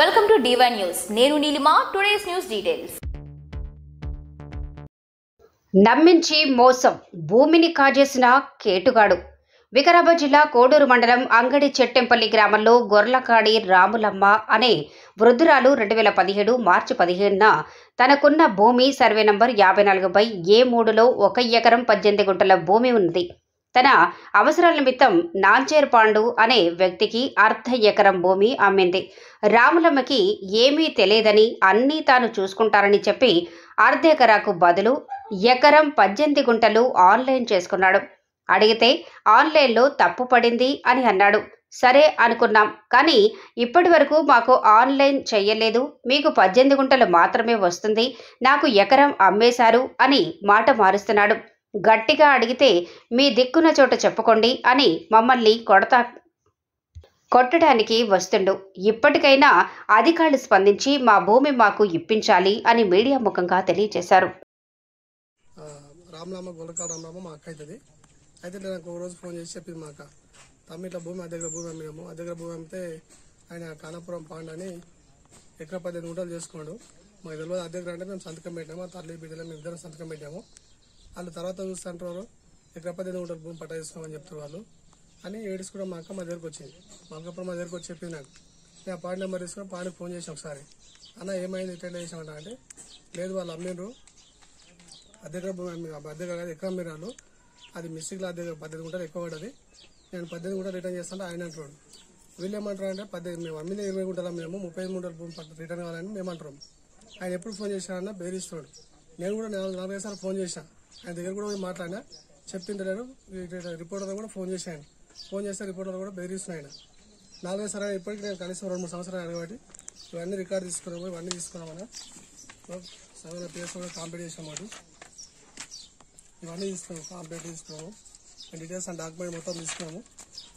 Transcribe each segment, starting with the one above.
Welcome to D1 news. నేను Neelima. Today's news details. నమ్మించి మోసం, భూమిని కాజేసిన కేటుగాడు. వికారాబాద్ జిల్లా కోడూరు మండలం అంగడి చెట్టెంపల్లి గ్రామంలో గొర్లకాడి రాములమ్మ అనే వృద్ధురాలు 2017 మార్చి 15న తనకున్న భూమి సర్వే నంబర్ 54/A3లో 1 ఎకరం 18 గుంటల భూమి ఉంది. తన అవసరాల నిమిత్తం నాంచేర్ పాండు అనే వ్యక్తికి అర్ధ ఎకరం భూమి అమ్మింది. రాములమ్మకి ఏమీ తెలియదని, అన్నీ తాను చూసుకుంటారని చెప్పి అర్ధ ఎకరాకు బదులు ఎకరం 18 గుంటలు ఆన్లైన్ చేసుకున్నాడు. అడిగితే ఆన్లైన్లో తప్పు పడింది అని అన్నాడు. సరే అనుకున్నాం, కానీ ఇప్పటి వరకు మాకు ఆన్లైన్ చెయ్యలేదు, మీకు 18 గుంటలు మాత్రమే వస్తుంది, నాకు ఎకరం అమ్మేశారు అని మాట మారుస్తున్నాడు. గట్టిగా అడిగితే మీ దిక్కున చోట చెప్పుకోండి అని మమ్మల్ని కొట్టడానికి వస్తుండు. ఇప్పటికైనా అధికారులు స్పందించి మా భూమి మాకు ఇప్పించాలి అని మీడియా ముఖంగా తెలియజేశారు. రామలమ్మ గొల్లకాడ రామలమ్మ మా అక్క అవుతుంది. అయితే నాకు ఒక రోజు ఫోన్ చేసి చెప్పింది, మా అక్క తమ్మి ఇట్లా భూమి అద్దె భూమి అమ్మినాము, అద్దె భూమి అమ్మితే ఆయన కానాపురం పాండ్ అని ఎకరా 18 గుంటలు చేసుకున్నాడు. మాకు తెలియదు అద్దె అంటే మేము సంతకం పెట్టాము, తల్లి బిడ్డలు మేము ఇద్దరం సంతకం పెట్టాము. వాళ్ళు తర్వాత చూస్తుంటారు ఎకరా 18 గుంటలు భూమి పట్టా చేసుకోమని చెప్తారు వాళ్ళు అని ఏడుచుకోవడం. మా అక్క మా దగ్గరకు వచ్చింది. మల్కాపురం మా దగ్గరకు వచ్చి చెప్పింది నాకు. నేను ఆ పాండ్ నెంబర్ తీసుకుని పాండ్కి ఫోన్ చేసాను ఒకసారి. అన్న ఏమైంది ఇట్లా చేసామంట అంటే, లేదు వాళ్ళు అమ్మిండ్రు అద్దె భూమి అద్దె కాదు ఎకరం అమ్మిరాలు, అది మిస్టేక్లో అద్దె 18 గుంటలు ఎక్కువ పడ్డది, నేను 18 గుంటలు రిటర్న్ చేస్తాను ఆయన అంటున్నాడు. వీళ్ళు ఏమంటారు అంటే 18 మేము అమ్మింది 20 గుంటలు మేము 35 గుంటలు భూమి రిటర్న్ కావాలని మేము అంటున్నాం. ఆయన ఎప్పుడు ఫోన్ చేశానన్నా బెదిరిస్తున్నాడు. నేను కూడా 4 సార్లు ఫోన్ చేశాను, ఆయన దగ్గర కూడా పోయి మాట్లాడినా, చెప్తుంటారు. రిపోర్టర్ కూడా ఫోన్ చేశాను, ఫోన్ చేస్తే రిపోర్టర్ కూడా బెదిరిస్తున్నాయి. 4 సార్లు ఇప్పటికీ నేను కనీసం 2-3 సంవత్సరాలు అడగబట్టి ఇవన్నీ రికార్డు తీసుకున్నాము, ఇవన్నీ తీసుకున్నామన్నా సగం పేర్స్ కూడా కాంప్లీట్ చేసాము, ఇవన్నీ తీసుకున్నాము, కాంప్లీట్ తీసుకున్నాము, డీటెయిల్స్ అండ్ డాక్యుమెంట్ మొత్తం తీసుకున్నాము.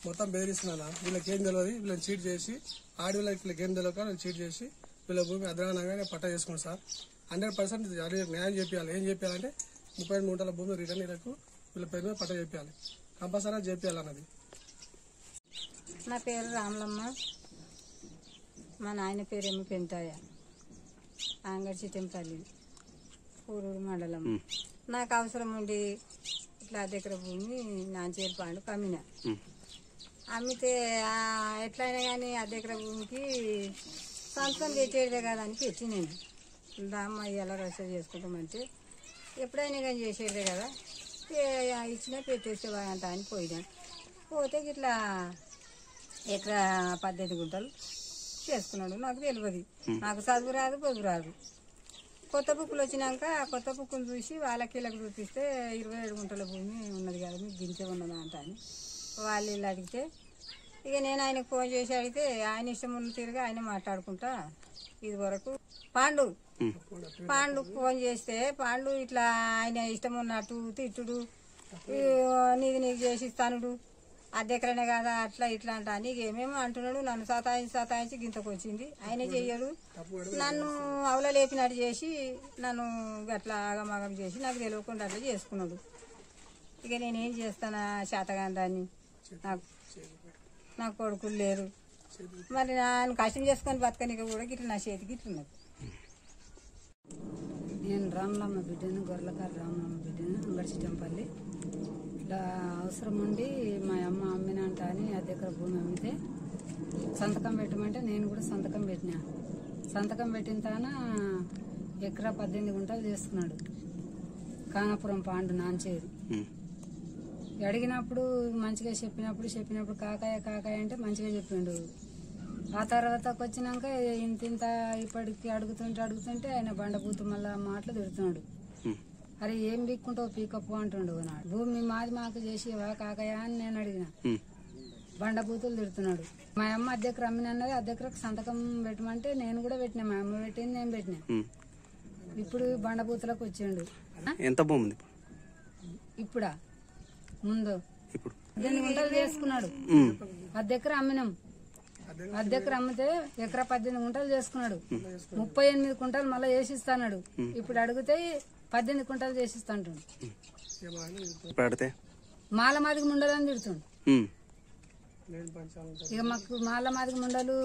మొత్తం బెదిరిస్తున్నాను. వీళ్ళకి ఏం తెలియదు, వీళ్ళని చీట్ చేసి వీళ్ళకి ఏం తెలియక వీళ్ళు చీట్ చేసి వీళ్ళ భూమి అదనంగా నేను పట్టా చేసుకున్నాను సార్. 100% న్యాయం చెప్పాలి. ఏం చెప్పాలంటే 35 గుంటల భూమి రిటర్న్ వీళ్ళకు వీళ్ళ పేరు మీద పట్టా చెప్పాలి, కంపల్సరీ చెప్పాలన్నది. నా పేరు రామలమ్మ, మా నాయన పేరేమో పెంటాయ, అంగడి చిట్టెంపల్లి, కోడూరు మండలం. నాకు అవసరం ఉండి ఇట్లా దగ్గర భూమి నాంచేరు పాండు అమ్మిన. అమ్మితే ఎట్లయినా కానీ ఆ దగ్గర భూమికి సంతకం పెట్టేదే కదా అని పెట్టి నేను దామ్మ ఎలా రసీదు చేసుకుంటామంటే ఎప్పుడైనా కానీ చేసేదే కదా, ఇచ్చినా పెట్టేసేవా అంట అని పోయినా. పోతే ఇట్లా ఎకరా 18 గుంటలు చేసుకున్నాడు. నాకు తెలియదు, నాకు చదువు రాదు పొదువు రాదు. కొత్త బుక్కులు వచ్చినాక కొత్త బుక్కులు చూసి వాళ్ళకి వీళ్ళకి చూపిస్తే 27 గుంటల భూమి ఉన్నది కదా, మీకు గింతే ఉన్నదా అంట అని వాళ్ళు వీళ్ళు అడిగితే ఇక నేను ఆయనకు ఫోన్ చేసి అడిగితే ఆయన ఇష్టం ఉన్న తిరిగి ఆయన మాట్లాడుకుంటా ఇది వరకు పాండు ఫోన్ చేస్తే పాండు ఇట్లా ఆయన ఇష్టం ఉన్నట్టు తిట్టుడు, నీకు చేసి ఇస్తానుడు, అద్దెకరనే కదా అట్లా ఇట్లా అంట అని ఏమేమో అంటున్నాడు. నన్ను సతాయించి గింతకు వచ్చింది. ఆయనే చెయ్యడు, నన్ను అవల లేపినట్టు చేసి నన్ను అట్లా ఆగమాగం చేసి నాకు తెలియకుండా అట్లా చేసుకున్నాడు. ఇక నేనేం చేస్తానా శాతగాని దాన్ని, నాకు కొడుకులు లేరు, మరి నన్ను కష్టం చేసుకొని బతకనిక కూడా గిట్ల నా చేతికి ఇట్లున్నది. నేను రామలమ్మ బిడ్డను, గొర్లకారు రామలమ్మ బిడ్డను, అంగడి చిట్టంపల్లి. ఇట్లా అవసరం ఉండి మా అమ్మ అమ్మినంట అని అద్దెకర భూమి అమ్మితే సంతకం పెట్టమంటే నేను కూడా సంతకం పెట్టినా. సంతకం పెట్టిన తాన ఎకరా 18 గుంటలు చేసుకున్నాడు. కానాపురం పాండు నాంచేరు. అడిగినప్పుడు మంచిగా చెప్పినప్పుడు కాకాయ అంటే మంచిగా చెప్పిండు. ఆ తర్వాతకు వచ్చినాక ఇంత ఇప్పటికి అడుగుతుంటే ఆయన బండబూతు మళ్ళా మాటలు తిడుతున్నాడు. అరే ఏం పీక్కుంటావు పీకప్పు అంటుండు నాడు. భూమి మాకు చేసేవా కాకాయ అని నేను అడిగిన. బండబూతులు తిడుతున్నాడు. మా అమ్మ అద్దెకర అమ్మినన్నది, అద్దెకరకు సంతకం పెట్టమంటే నేను కూడా పెట్టినా, మా అమ్మ పెట్టింది నేను పెట్టినా. ఇప్పుడు బండబూతులకు వచ్చిండు. ఎంత భూమి ఇప్పుడా ముందు 18 గుంటలు చేసుకున్నాడు. అద్దెకర అమ్మినాం, అద్దెకర అమ్మితే ఎకరా 18 గుంటలు చేసుకున్నాడు. 38 గుంటలు మళ్ళీ చేసిస్తాడు. ఇప్పుడు అడిగితే 18 గుంటలు చేసిస్తాంటుండు. మాల మాదికి ఉండదని తిడుతుండు. ఇక మాకు మాల మాదిగ ముండలు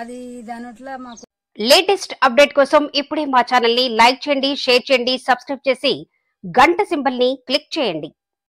అది దానిట్లో మాకు లేటెస్ట్ అప్డేట్ కోసం ఇప్పుడే మా ఛానల్ ని లైక్ చేయండి, షేర్ చేయండి, సబ్స్క్రైబ్ చేసి గంట సింబల్ ని క్లిక్ చేయండి.